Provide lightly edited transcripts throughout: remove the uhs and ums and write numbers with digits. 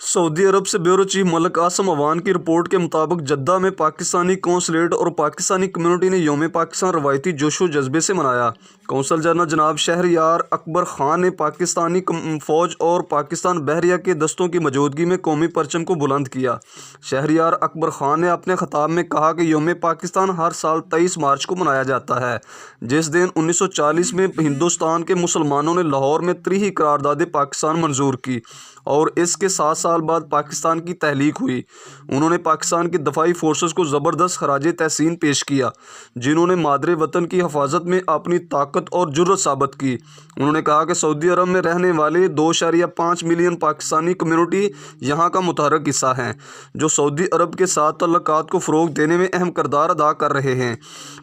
Saudi अरब से bureau chief Malik Assam Awan की report के मुताबिक जद्दा में पाकिस्तानी कौंसलेट और पाकिस्तानी कम्युनिटी ने यौम पाकिस्तान रवायती जोशो जज्बे से मनाया। कौंसल जनरल जनाब शहरयार अकबर ख़ान ने पाकिस्तानी फ़ौज और पाकिस्तान बहरिया के दस्तों की मौजूदगी में कौमी परचम को बुलंद किया। शहरयार अकबर ख़ान ने अपने ख़िताब में कहा कि यौम पाकिस्तान हर साल 23 मार्च को मनाया जाता है, जिस दिन 1940 में हिंदुस्तान के मुसलमानों ने लाहौर में त्रीही करारदाद पाकिस्तान मंजूर की और इसके 7 साल बाद पाकिस्तान की तहलीक हुई। उन्होंने पाकिस्तान की दफाई फोर्सेस को ज़बरदस्त खराज तहसीन पेश किया, जिन्होंने मादरे वतन की हिफाजत में अपनी ताकत और जुर्रत साबित की। उन्होंने कहा कि सऊदी अरब में रहने वाले 2.5 मिलियन पाकिस्तानी कम्युनिटी यहाँ का मुतहर्रिक हिस्सा हैं, जो सऊदी अरब के साथ तल्लुकात को फ़रोग़ देने में अहम किरदार अदा कर रहे हैं।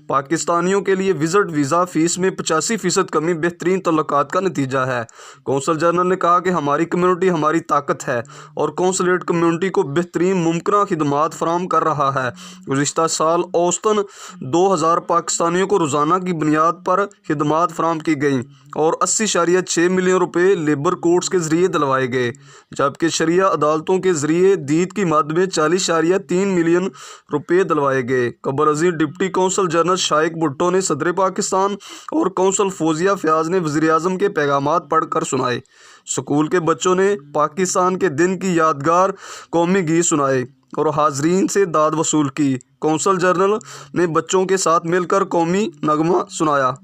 पाकिस्तानियों के लिए विज़िट वीज़ा फ़ीस में 85% कमी बेहतरीन तल्लुकात का नतीजा है। कौंसल जनरल ने कहा कि हमारी कम्युनिटी हमारी ताकत है और कौंसलेट कम्युनिटी को बेहतरीन मुमकिन खिदमात फराहम कर रहा है। गुज़िश्ता साल औसतन 2000 पाकिस्तानियों को रोज़ाना की बुनियाद पर खिदमात फराहम की गई और 80.6 मिलियन रुपये लेबर कोर्ट्स के ज़रिए दिलवाए गए, जबकि शरिया अदालतों के ज़रिए दीद की मद में 40.3 मिलियन रुपये दिलवाए गए। कबर अज़ीज़ डिप्टी कौंसल जनरल शाइक भुट्टो ने सदर पाकिस्तान और कौंसल फौजिया फ़याज़ ने वज़ीर-ए-आज़म के पैगामात पढ़ कर सुनाए। स्कूल के बच्चों ने पाकिस्तान के दिन की यादगार कौमी गीत सुनाए और हाज़रीन से दाद वसूल की। कौंसल जनरल ने बच्चों के साथ मिलकर कौमी नगमा सुनाया।